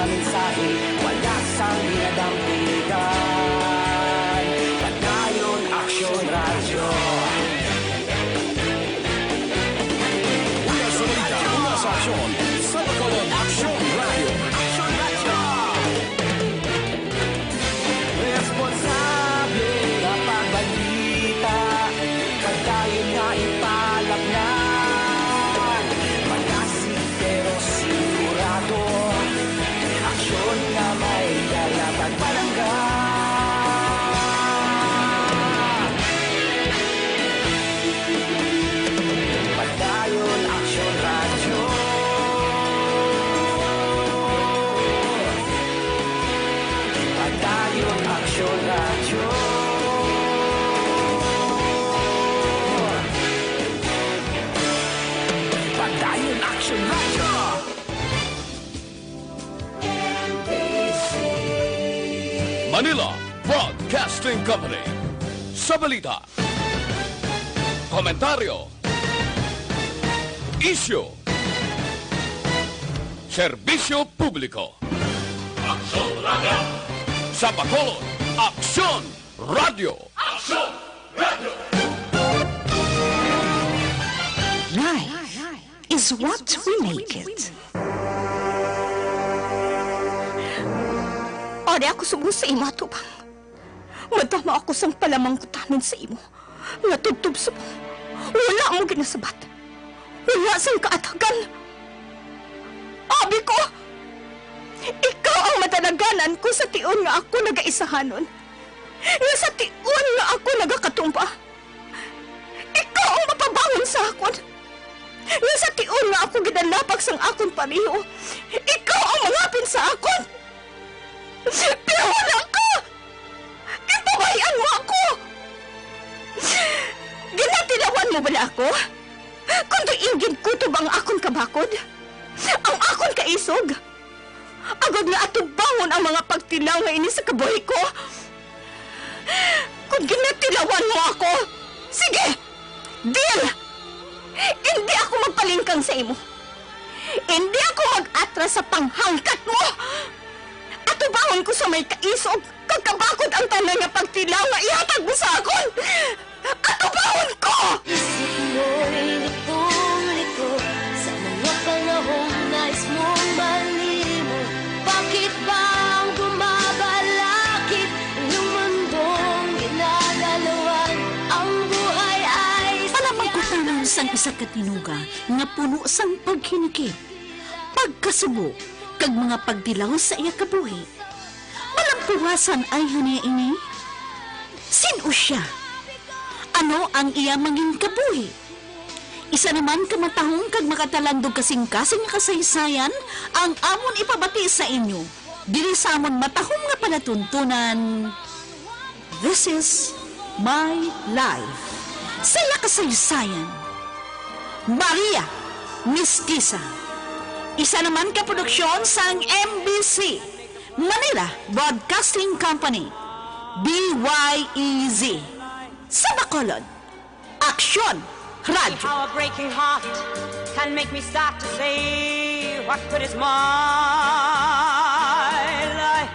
na mensahe, wagas ang dinadampigan. Pagkayon Aksyon Radyo. Una sa balita, una sa aksyon, sa Bacolod Aksyon Radio. Aksyon Radyo! Responsable na pagbalita, pagkayon na ipalapnan. Magasig pero sigurado, aksyon na may dalatag palanggan. Pagkayon Aksyon Radyo. Pagkayon Aksyon Radyo. Pagkayon Aksyon Radyo. Manila Broadcasting Company. Sa balita, komentaryo, issue, serbisyo publiko. Aksyon Radio. Sa Bacolod, Aksyon Radio. Aksyon Radio. Life is what we make it. Ari ako subos sa imo atubang. Madama ako sang palamang kutamin sa imo. Nga tubtub sa mo. Wala mo ginasabat. Wala sang kaatagan. Abi ko! Ikaw ang matanaganan ko sa tiun nga ako nagaisahanon. Nga sa tiun nga ako nagakatumpa. Ikaw ang mapabangon sa akon. Nga sa tiun nga ako gidanapag sang akon pariho. Ikaw ang mangapin sa akon. Pero wala ka! Kipabayan mo ako! Ginatilawan mo bala ako? Kung do'inggid kutob ang akon kabakod? Ang akon kaisog? Agad nga atubangon ang mga pagtilaw nga ini sa kabuhay ko? Kung ginatilawan mo ako, sige! Deal! Hindi ako magpalingkang sa imo. Hindi ako mag-atras sa panghangkat mo! Atubangon ko sa may kaisog, kagkabakod ang tanay nga pagtilaw nga ihatag mo sa akon! Atubangon ko! Isip mo'y litong-lito sa mga panahong nais mong malimot. Bakit bang bumabalakid ang iyong mundong ginagalawan? Ang buhay ay Palapagkutanan sang isa katinuga nga puno sang paghinikit, pagkasubo, kag mga pagdilaw sa iya kabuhi. Malagpuwasan ay haniya ini? Sino siya? Ano ang iya manging kabuhi? Isa naman kamatahong kag makatalandog kasing-kasing nga kasaysayan ang amon ipabati sa inyo. Dili sa amon matahong nga palatuntunan. This is my life. Sa iya kasaysayan. Maria Mestiza. Isa naman ka produksyon sang MBC, Manila Broadcasting Company, BYEZ. Sa Bacolod, Aksyon Radio. How a breaking heart can make me start to say, what good is my life?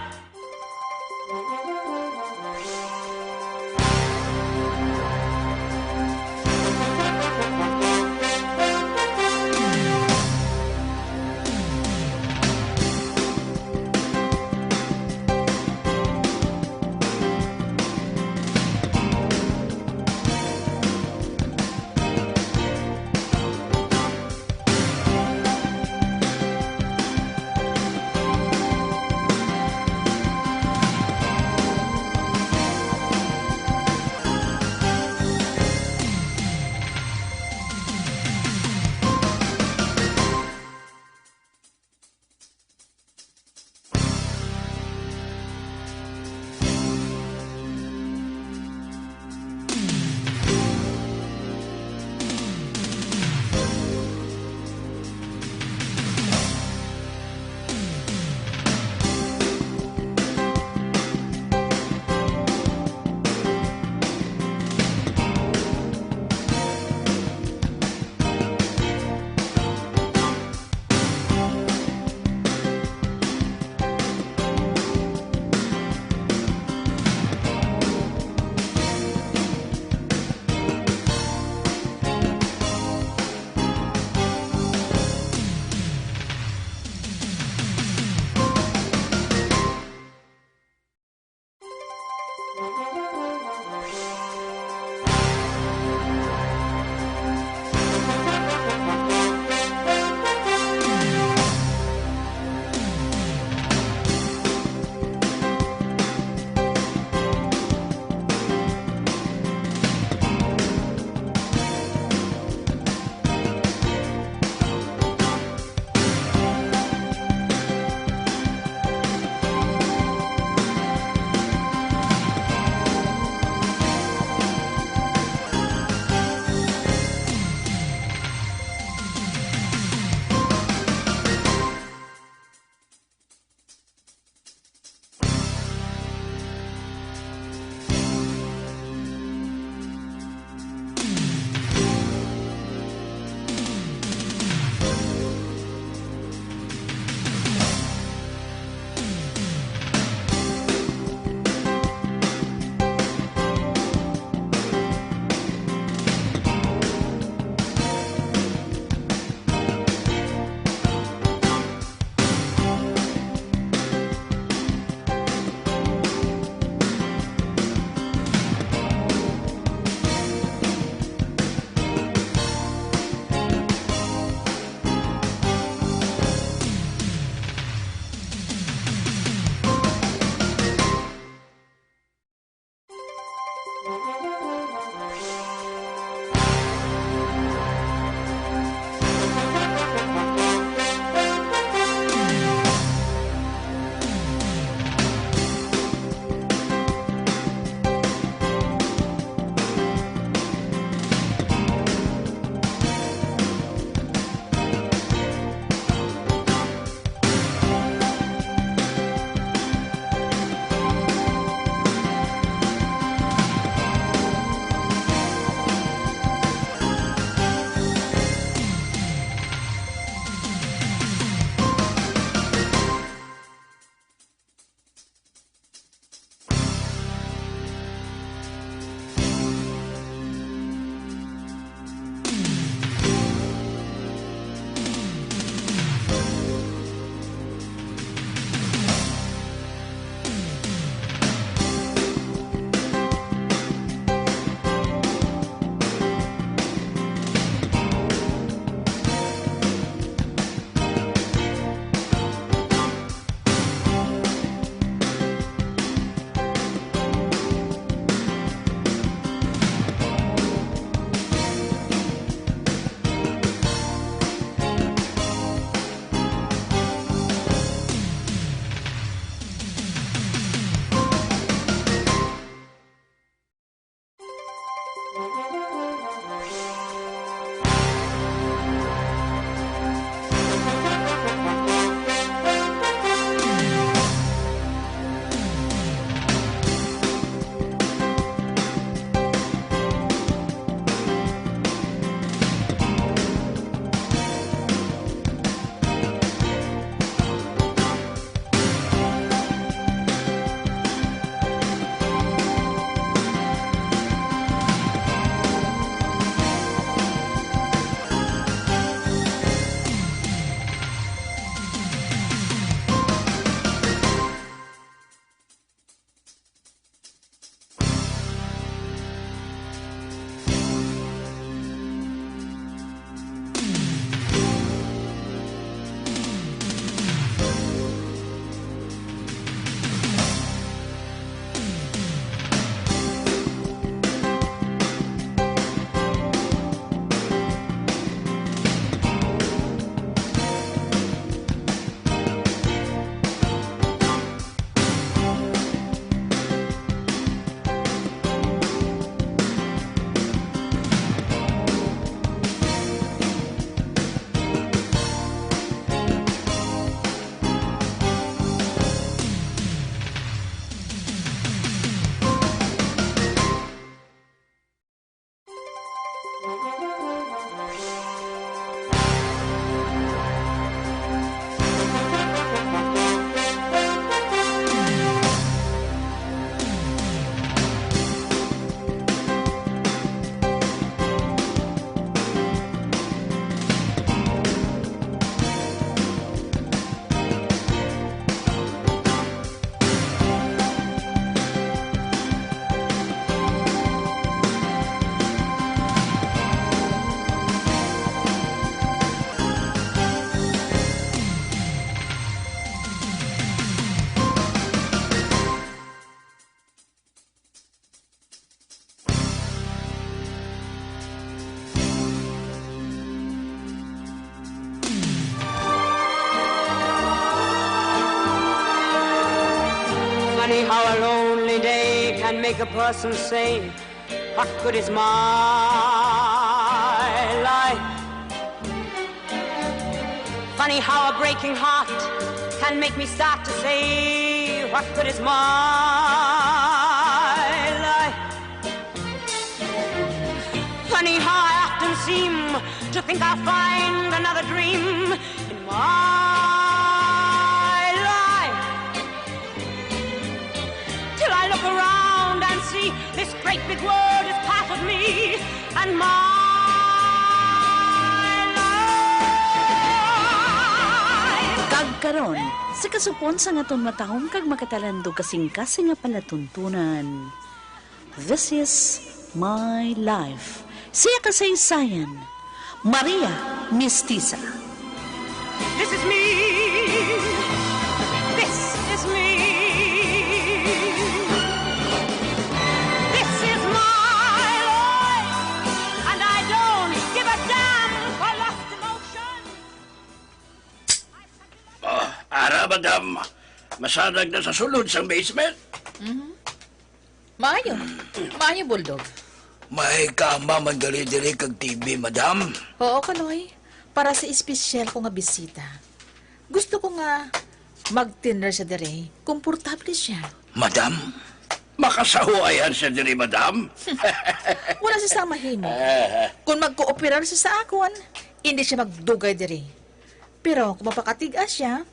Funny how a lonely day can make a person say, what good is my life? Funny how a breaking heart can make me start to say, what good is my life? Funny how I often seem to think I'll find another dream in my life, till I look around and see this great big world is part of me and my life. Kagkaron, sa kasupon sa naton matahong kag makatalando kasing-kasing nga palatuntunan. This is my life. Siya kasaysayan, Maria Mestiza. This is me. This is me. This is my life, and I don't give a damn for lost emotion. Ara, madam. Masanag na sa sulod sa basement. Maayo. Maayo, Bulldog. May kama man dali-dali kag TV, madam. Oo, Kaloy. Para sa espesyal ko nga bisita. Gusto ko nga mag-dinner siya dire. Komportable siya. Madam, makasahuayan siya diri, madam. Wala siya sa mahimo. Kung mag-cooperar siya sa akon, hindi siya magdugay dire. Pero kung mapakatigas siya,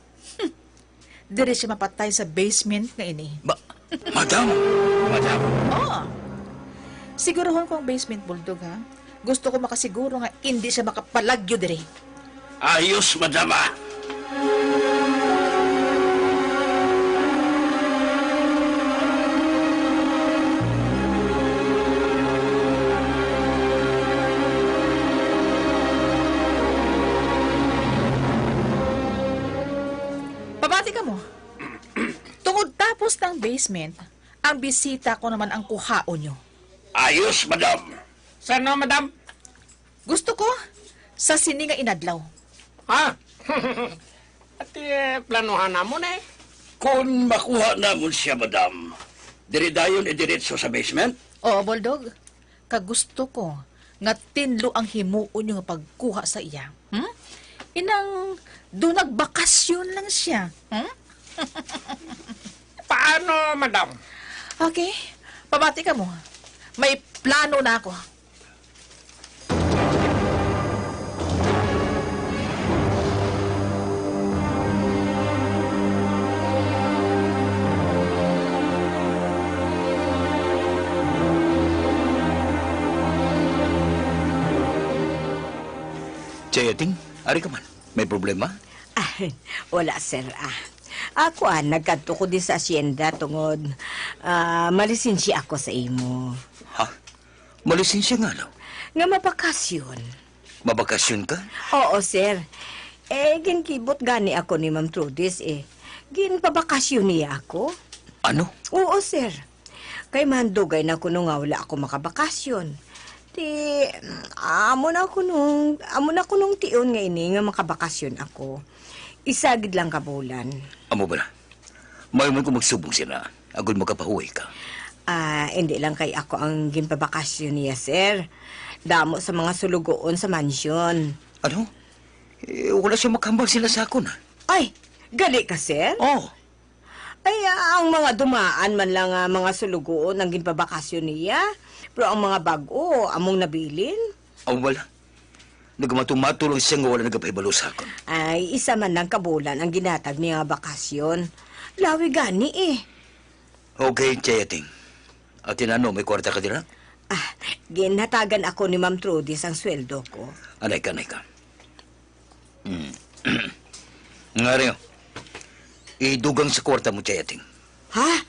dire siya mapatay sa basement nga ini. Madam, madam. Oo. Sigurohon ko ang basement, Bulldog, ha? Gusto ko makasiguro nga hindi siya makapalagyo dire. Ayos, madam, ah. Pabati ka mo. Tungod tapos ng basement, ang bisita ko naman ang kuhaon nyo. Ayos, madam. Sana, madam? Gusto ko sa sininga inadlaw. Ha? At planuhan na mo na eh. Kung makuha namon siya, madam, diri dayon diretso sa basement? Oo, Bulldog. Kagusto ko nga tinlo ang himuon nyo nga pagkuha sa iya. Inang doon nagbakasyon lang siya. Paano, madam? Okay, pabati ka mo. May plano na ako. Chayating, ari ka man. May problema? Wala, sir. Ako, nagkadto ko di sa asyenda tungod. Malisensya ako sa imo. Ha? Malisensya nga, no? Nga mapakasyon. Mabakasyon ka? Oo, sir. Ginkibot gani ako ni Ma'am Trudis, Ginpabakasyon niya ako. Ano? Oo, sir. Kay mandugay na ko nung nga wala ako makabakasyon. Amo na ko nung tion nga ini nga makabakasyon ako. Isagid lang ka bulan. Amo ba na? May man ko magsubong sila. Agod makapahuwi ka. Hindi lang kay ako ang ginpabakasyon niya, sir. Damo sa mga sulugoon sa mansyon. Ano? Wala siya makambal sila sa ako na. Ay, gali ka, sir? Oh. Ay, ang mga dumaan man lang mga sulugoon ang ginpabakasyon niya. Pero ang mga bago, among nabilin. Wala. Nagmatumatulong siya nga wala nagapahibalo sa akon. Ay, isa man lang kabulan ang ginatag niya bakasyon. Lawi gani Okay, Chayating. At tinano, may kwarta ka dira? Ginatagan ako ni Ma'am Trudis ang sweldo ko. Anay ka. Nga rin, idugang sa kwarta mo, Chayating. Ha?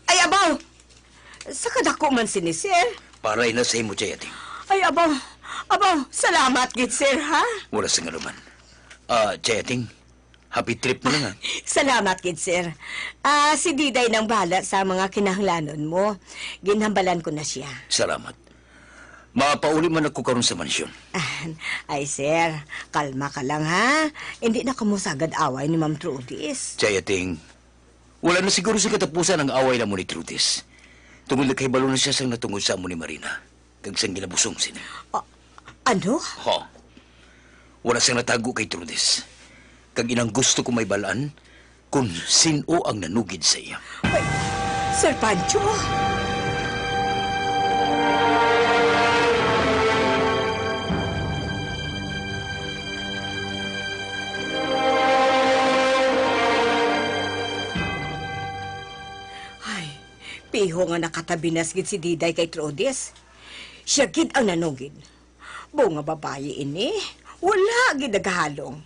Ay, abaw! Sa kadako man sini, sir. Para inasay mo, Chayating. Ay, abaw! Abaw, salamat, gid, sir, ha? Wala sa ngaluman. Chayating, happy trip mo lang, ha? Salamat, gid, sir. Si Diday nang bahala sa mga kinahanglanon mo. Ginhambalan ko na siya. Salamat. Mapauli man ako karon sa mansyon. Ay, sir, kalma ka lang, ha? Hindi na kamusagad away ni Ma'am Trudis. Chayating, Wala na siguro sa katapusan ang away na mo ni Trudis. Tungod na kahibalo na siya sang natungod sa amo ni Marina. Kag sang ginabusong sini. Ano? Ho. Wala siyang natago kay Trudis. Kag inang gusto ko may balaan kung sino ang nanugid sa iya. Ay, Sir Pancho? Ay, piho nga nakatabi na sigid si Diday kay Trudis. Siya gid ang nanugid. Bunga babae ini, wala gid nagahalong.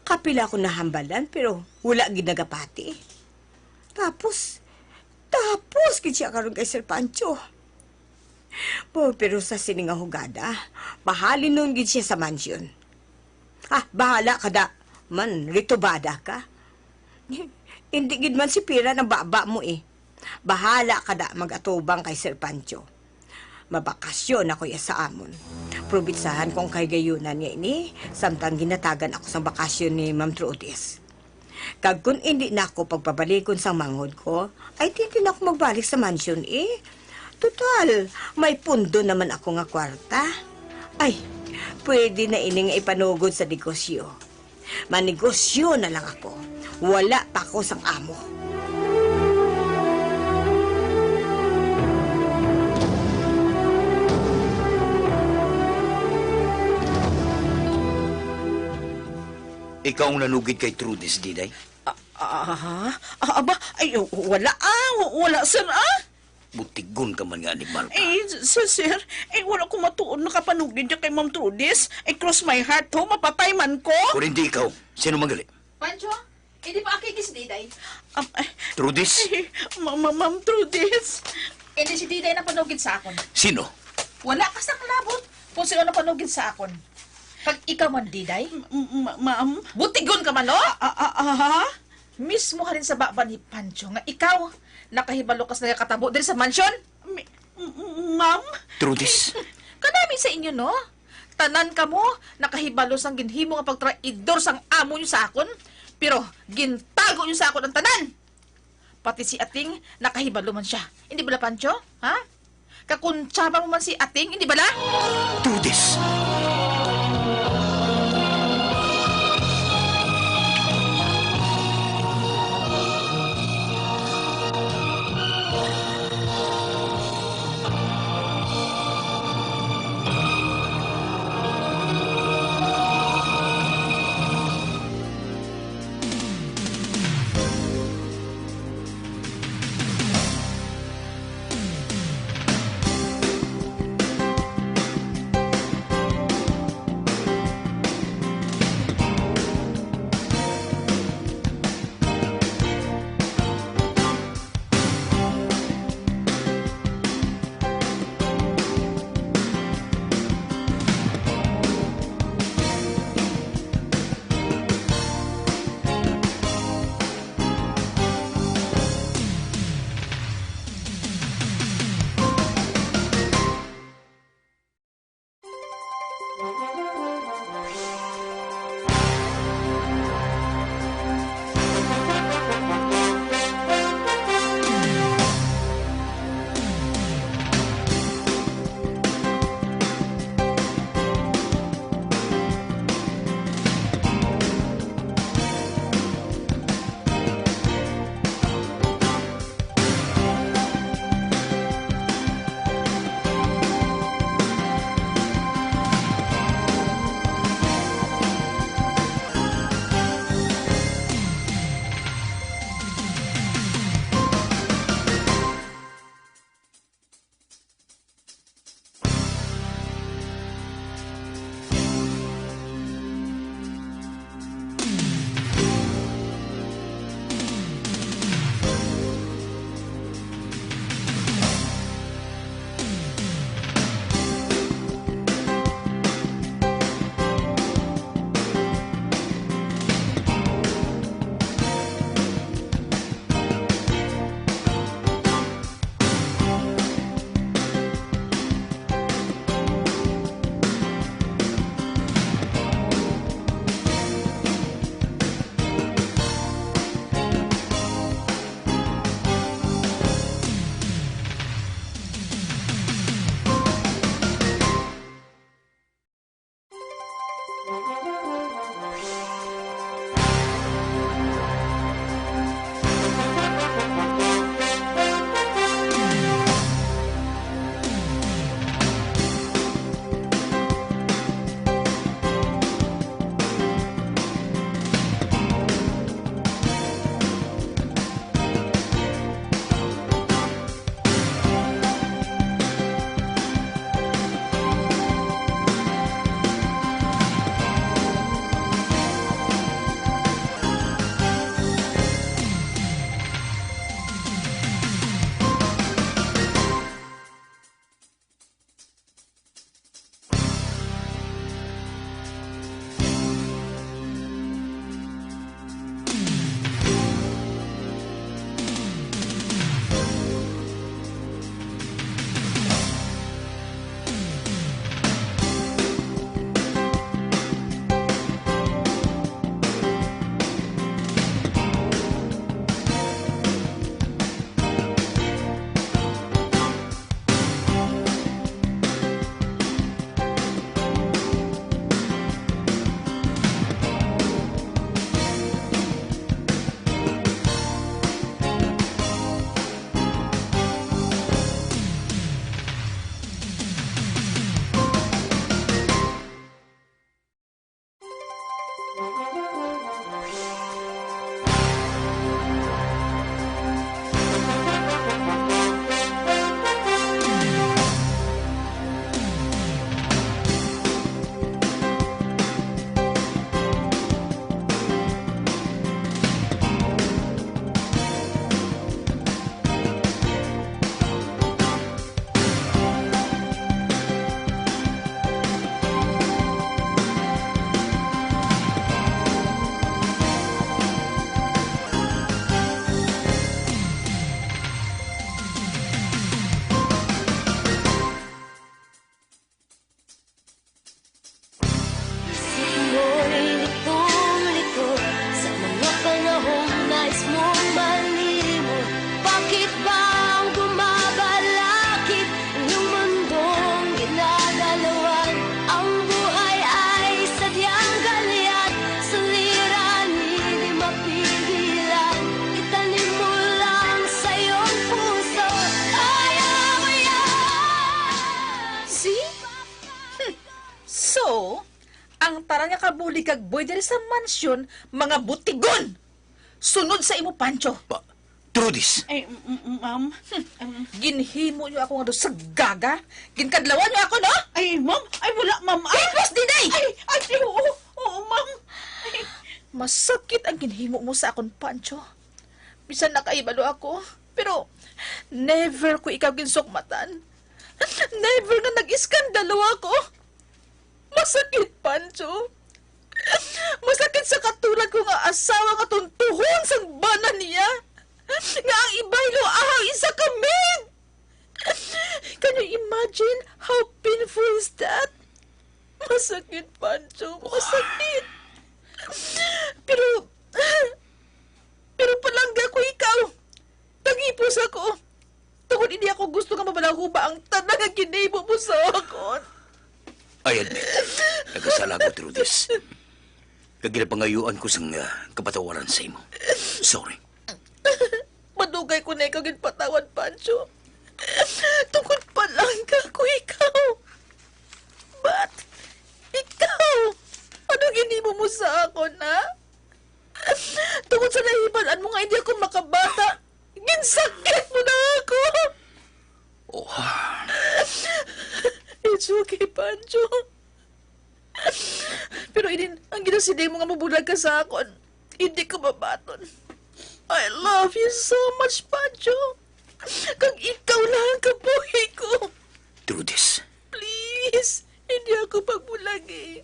Kapila ko nahambalan pero wala gid nagapati. Tapos gid siya karon kay Sir Pancho. Pero sa sininga hugada, bahalin nun gid siya sa mansyon. Bahala ka da. Man, ritubada ka. Hindi gid man si Pira ng baba mo eh. Bahala ka da mag-atubang kay Sir Pancho. Mabakasyon ako sa amon. Probitsahan kong kay gayunan niya ini, samtang ginatagan ako sa bakasyon ni Ma'am Trudis. Kag kung hindi na ako pagpabalikon sa manghod ko, ay hindi na ako magbalik sa mansyon eh. Total, may pundo naman ako nga kwarta. Ay, pwede na ini nga ipanugod sa negosyo. Manegosyo na lang ako. Wala pa ako sang amo. Ikaw ang nanugid kay Trudis, Diday? Aba, ay, wala, sir, Butigon ka man nga ni Marpa. Sir, wala ko matuon nakapanugid niya kay Ma'am Trudis. Cross my heart, ho, mapatay man ko. Kung hindi ikaw, sino magali? Pancho, hindi pa akikis Diday. Trudis? Ma'am Trudis. Hindi si Diday na panugid sa akon. Sino? Wala ka sa kalabot kung sino na panugid sa akon. Pag ikaw man, Diday, Ma'am? butigon ka man, no? Mismo ha rin sa baba ni Pancho nga ikaw, nakahibalo kas nagkatabo din sa mansyon? Ma'am? Trudis? Kanami sa inyo, no? Tanan ka mo, nakahibalo sang ginhimo nga pagtraidor sang amo nyo sa akon, pero gintago nyo sa akon ang tanan. Pati si Ating, nakahibalo man siya. Hindi bala, Pancho? Ha? Kakuntsaba mo man si Ating, hindi bala? Trudis! Nagpauli kag boy diri sa mansyon, mga butigon! Sunod sa imo, Pancho. True this. Ay, ma'am. Ginhimo niyo ako nga doon sa gaga. Ginkadlawan niyo ako, no? Ay, ma'am. Ay, wala, ma'am. Ay, Tapos dinay! oo, ma'am. Ay, Masakit ang ginhimo mo sa akon, Pancho. Bisan nakaibalo ako, pero never ko ikaw ginsukmatan. Never nga nag-iskandalo ako. Masakit, Pancho. Masakit sa katulad ko nga asawa nga tuntuhon sang bana niya. Nga ang ibaylo ahaw isa kamig. Can you imagine how painful is that? Masakit, Pancho. Masakit. Pero palangga ko ikaw. Tagipos ako. Tungkol hindi ako gusto nga mabalahuba ang tanan nga ginimo mo sa akon. I admit, nagkasala ko through this. Kagilapangayuan ko sa kapatawaran sa imo. Sorry. Madugay ko na ikaw ginpatawad, Pancho. Tungkol palangga ko ikaw. But, ikaw, ano ginimo mo sa akon, ha? Tungkol sa nahibalan mo nga hindi ako makabata, ginsakit mo na ako. Oh, It's okay, Pancho. Pero idin, ang ginasili mo nga mabulag ka sa akon, hindi ko mabaton. I love you so much, Pancho. Kag ikaw lang ang kabuhi ko. through this. Please, hindi ako pagbulagi.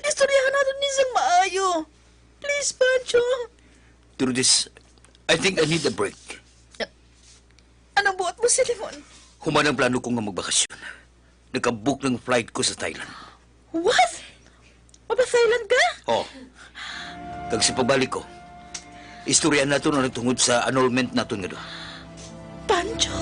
Istoryahan natin nisang maayo. Please, Pancho. Through this, I think I need a break. Anong buot mo, si Limon? Human ang plano ko nga magbakasyon. Nagkabook ng flight ko sa Thailand. What? Maba-Thailand ka? Oh. Kag sa pabalik ko, istoryahan nato na tungod sa annulment nato nga do. Pancho?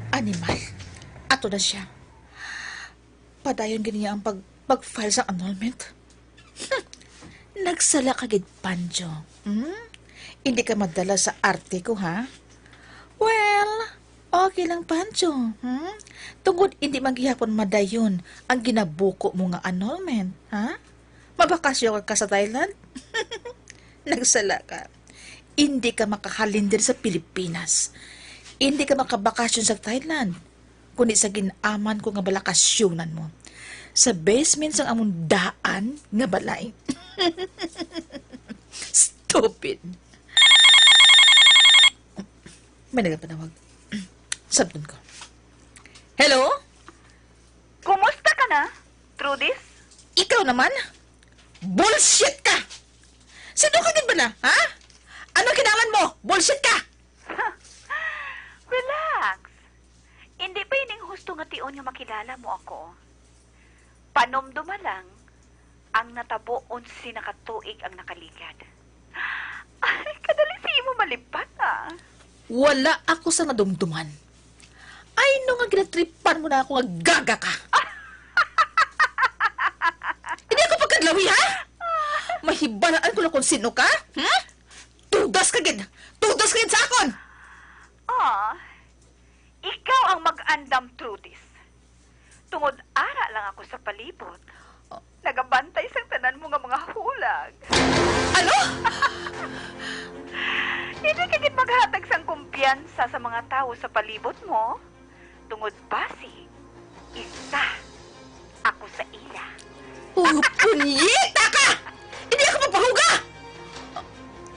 Animal. Ato na siya. Padayon ganiya ang pag-file sa annulment. Nagsala kagid, Pancho. Hindi ka madala sa arte ko, ha? Well, okay lang, Pancho. Tungod hindi maghihapon madayon ang ginabuko mo nga annulment, ha? Mabakasyon ka sa Thailand? Nagsala ka. Hindi ka makakalindir sa Pilipinas. Hindi ka makabakasyon sa Thailand, kundi sa ginaman ko nga balakasyonan mo. Sa basement sang among daan nga balay. Stupid. May nagapanawag. Sabdon ko. Hello? Kumusta ka na, Trudis? Ikaw naman? Bullshit ka! Sino ka din ba na, ha? Ano kinangan mo? Bullshit ka! Relax. Hindi pa ining husto nga tion nga makilala mo ako. Panomduma lang, ang natabo unsi nakatuig ang nakaligad. Ay, kadalisi mo malipat ah. Wala ako sa nadumduman. Ay, no nga ginatripan mo na ako nga gaga ka. Hindi ako pagkaglawi, ha? Mahibalaan ko lang kung sino ka? Tugas ka gid! Tugas ka gid sa akon! Ikaw ang mag-andam, Trudis. Tungod ara lang ako sa palibot. Nagabantay sa tanan mo nga mga hulag. Ano? Hindi kagit maghatag sang kumpiyansa sa mga tao sa palibot mo. Tungod basi, isa ako sa ila. Punyeta ka! Hindi ako mapahuga!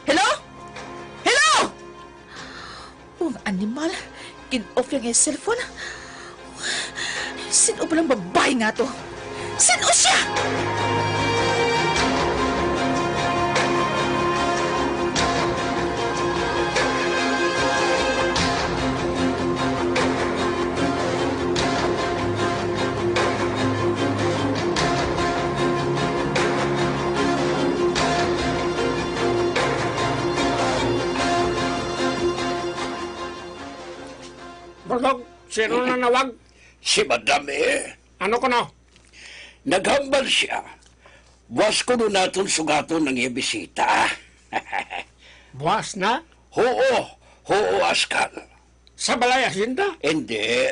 Hello? Hello? Ang animal, kin-off yung cellphone. Sino ba lang babae nga to? Sino siya? Balag Sino na nawag? Si Madam Ano ko na? Naghambal siya. Buwas ko nun natin sugaton ng iya bisita. Buwas na? Oo, askal. Sa balay asinda? Hindi.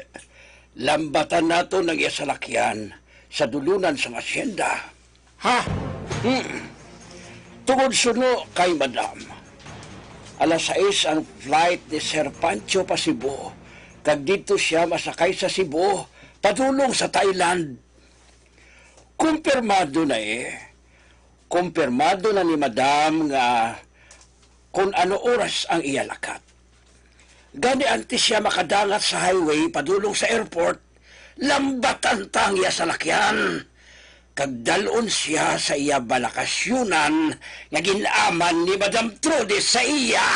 Lambatan nato ng iya salakyan sa dulunan sa asyenda. Ha? Tungod suno kay Madam. Alas 6 ang flight ni Sir Pancho pa Cebu. Kag dito siya masakay sa Cebu, padulong sa Thailand. Kumpirmado na Kumpirmado na ni Madam nga kung ano oras ang iya lakat. Gani antes siya makadangat sa highway padulong sa airport, lambatan tang iya sa lakyan. Kagdalon siya sa iya balakasyunan nga ginaman ni Madam Trudy sa iya.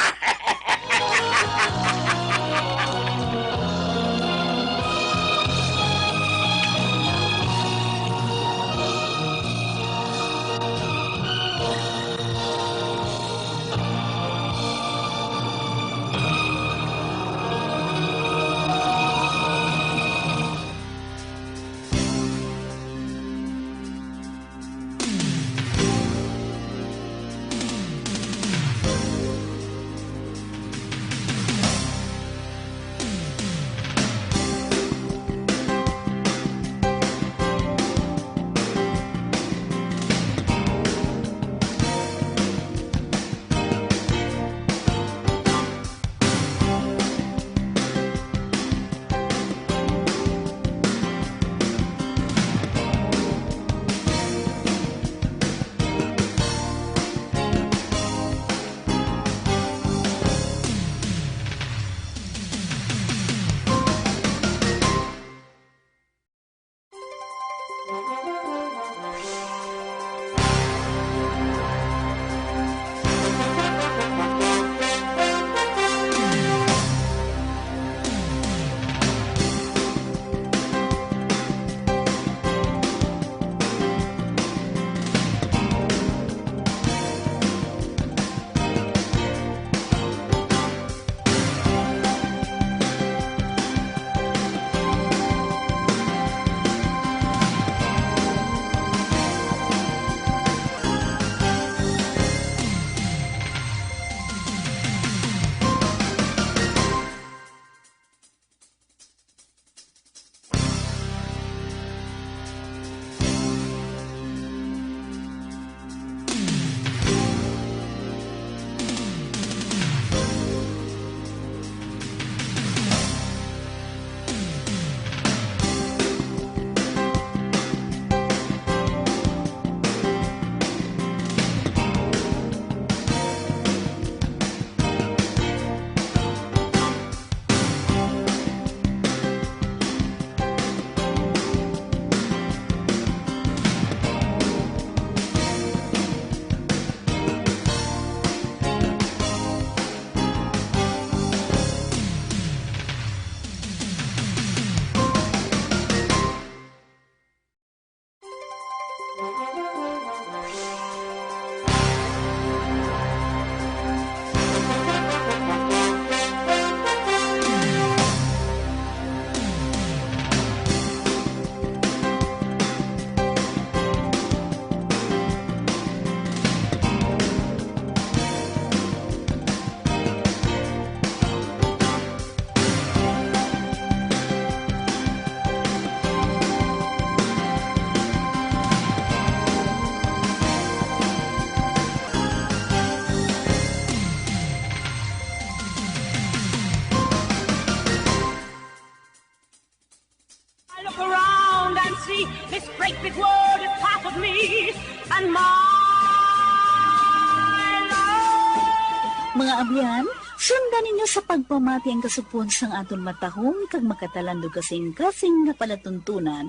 Mga abyan, sundan ninyo sa pagpamati ang kasupon sang aton matahong kag makatalandog kasing-kasing nga palatuntunan.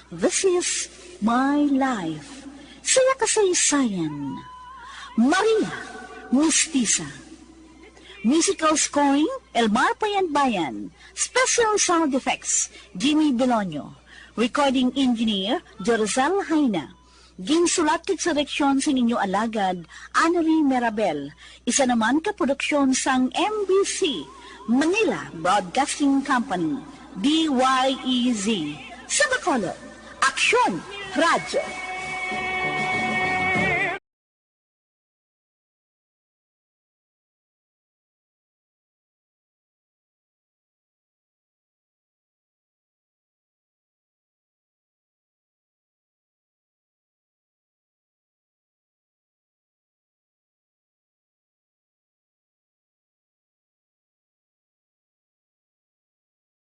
This is my life. Saya kasaysayan. Maria Mustisa. Musical scoring, Elmar Payan-Bayan. Special sound effects, Jimmy Belonio. Recording engineer, Jorzal Haina. Ginsulat kag sa direksyon sa ninyo alagad, Annelie Merabel. Isa naman ka produksyon sang MBC, Manila Broadcasting Company. DYEZ. Sa Bacolod, Aksyon, Radyo.